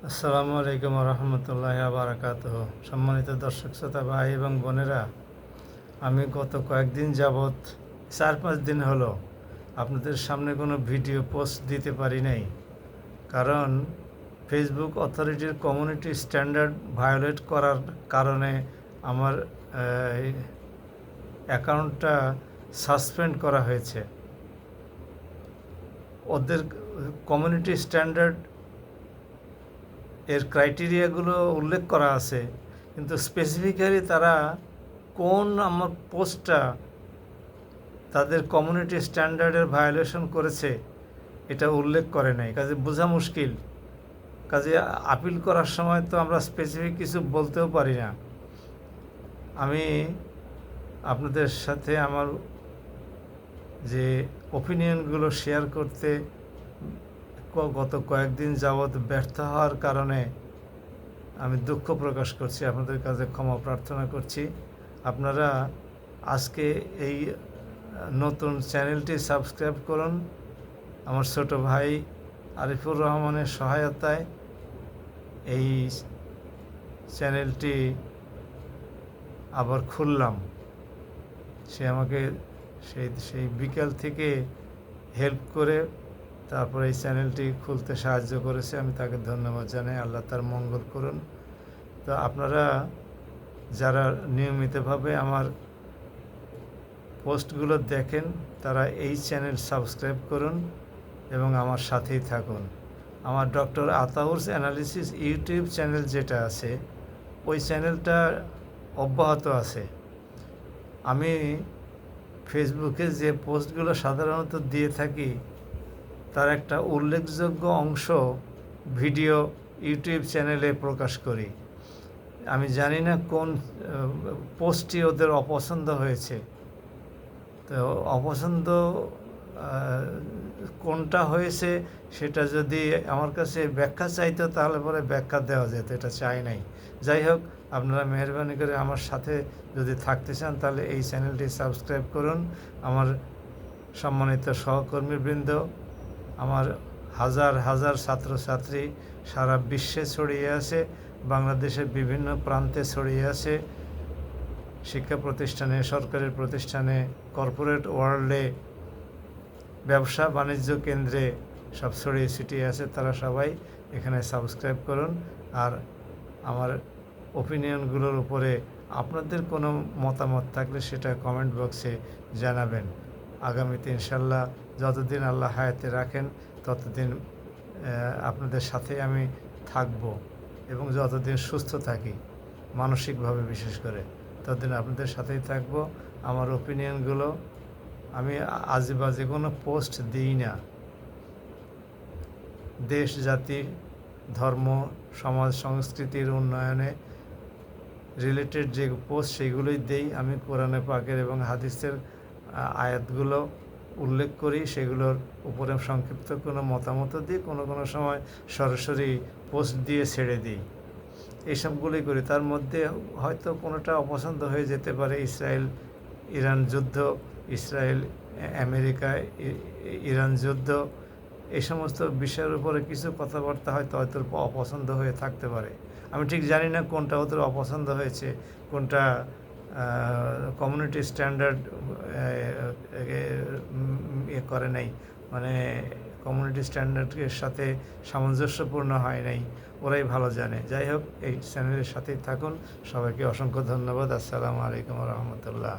আসসালামু আলাইকুম রহমতুল্লাহ বারাকাতুহ। সম্মানিত দর্শক শ্রোতা ভাই এবং বোনেরা, আমি গত কয়েকদিন যাবৎ 4-5 দিন হলো আপনাদের সামনে কোনো ভিডিও পোস্ট দিতে পারি নাই, কারণ ফেসবুক অথরিটির কমিউনিটি স্ট্যান্ডার্ড ভায়োলেট করার কারণে আমার অ্যাকাউন্টটা সাসপেন্ড করা হয়েছে। ওদের কমিউনিটি স্ট্যান্ডার্ড এর ক্রাইটেরিয়াগুলো উল্লেখ করা আছে, কিন্তু স্পেসিফিক্যালি তারা কোন আমার পোস্টটা তাদের কমিউনিটি স্ট্যান্ডার্ডের ভায়োলেশন করেছে এটা উল্লেখ করে নাই। কাজে বোঝা মুশকিল। কাজে আপিল করার সময় তো আমরা স্পেসিফিক কিছু বলতেও পারি না। আমি আপনাদের সাথে আমার যে ওপিনিয়নগুলো শেয়ার করতে গত কয়েকদিন যাবৎ ব্যর্থ হওয়ার কারণে আমি দুঃখ প্রকাশ করছি, আপনাদের কাছে ক্ষমা প্রার্থনা করছি। আপনারা আজকে এই নতুন চ্যানেলটি সাবস্ক্রাইব করুন। আমার ছোট ভাই আরিফুর রহমানের সহায়তায় এই চ্যানেলটি আবার খুললাম। সে আমাকে সেই বিকাল থেকে হেল্প করে তারপরে এই চ্যানেলটি খুলতে সাহায্য করেছে। আমি তাকে ধন্যবাদ জানাই। আল্লাহ তার মঙ্গল করুন। তো আপনারা যারা নিয়মিতভাবে আমার পোস্টগুলো দেখেন তারা এই চ্যানেল সাবস্ক্রাইব করুন এবং আমার সাথেই থাকুন। আমার ডক্টর আতাউরস অ্যানালিসিস ইউটিউব চ্যানেল যেটা আছে, ওই চ্যানেলটা অব্যাহত আছে। আমি ফেসবুকে যে পোস্টগুলো সাধারণত দিয়ে থাকি তার একটা উল্লেখযোগ্য অংশ ভিডিও ইউটিউব চ্যানেলে প্রকাশ করি। আমি জানি না কোন পোস্টটি ওদের অপছন্দ হয়েছে। তো অপছন্দ কোনটা হয়েছে সেটা যদি আমার কাছে ব্যাখ্যা চাইতো তাহলে পরে ব্যাখ্যা দেওয়া যেত, এটা চাই নাই। যাই হোক, আপনারা মেহরবানি করে আমার সাথে যদি থাকতে চান তাহলে এই চ্যানেলটি সাবস্ক্রাইব করুন। আমার সম্মানিত সহকর্মীবৃন্দ, আমার হাজার হাজার ছাত্রছাত্রী সারা বিশ্বে ছড়িয়ে আছে, বাংলাদেশের বিভিন্ন প্রান্তে ছড়িয়ে আছে, শিক্ষা প্রতিষ্ঠানে, সরকারি প্রতিষ্ঠানে, কর্পোরেট ওয়ার্ল্ডে, ব্যবসা বাণিজ্য কেন্দ্রে সব ছড়িয়ে ছিটিয়ে আছে। তারা সবাই এখানে সাবস্ক্রাইব করুন। আর আমার ওপিনিয়নগুলোর উপরে আপনাদের কোনো মতামত থাকলে সেটা কমেন্ট বক্সে জানাবেন। আগামীতে ইনশাল্লাহ যতদিন আল্লাহ হায়াতে রাখেন ততদিন আপনাদের সাথে আমি থাকব, এবং যতদিন সুস্থ থাকি মানসিকভাবে বিশেষ করে ততদিন আপনাদের সাথেই থাকব। আমার ওপিনিয়নগুলো আমি আজেবাজে কোনো পোস্ট দিই না। দেশ, জাতি, ধর্ম, সমাজ, সংস্কৃতির উন্নয়নে রিলেটেড যে পোস্ট সেগুলোই দেই। আমি কোরআনে পাকের এবং হাদিসের আয়াতগুলো উল্লেখ করি, সেগুলোর উপরে সংক্ষিপ্ত কোনো মতামত দিই, কোনো কোনো সময় সরাসরি পোস্ট দিয়ে ছেড়ে দিই। এইসবগুলোই করি। তার মধ্যে হয়তো কোনোটা অপছন্দ হয়ে যেতে পারে। ইসরায়েল ইরান যুদ্ধ, ইসরায়েল আমেরিকা ইরান যুদ্ধ, এই সমস্ত বিষয়ের উপরে কিছু কথাবার্তা হয়তো অপছন্দ হয়ে থাকতে পারে। আমি ঠিক জানি না কোনটা ওদের অপছন্দ হয়েছে, কোনটা কমিউনিটি স্ট্যান্ডার্ড করে নাই, মানে কমিউনিটি স্ট্যান্ডার্ডের সাথে সামঞ্জস্যপূর্ণ হয় নাই, ওরাই ভালো জানে। যাই হোক, এই চ্যানেলের সাথেই থাকুন। সবাইকে অসংখ্য ধন্যবাদ। আসসালামু আলাইকুম রহমতুল্লাহ।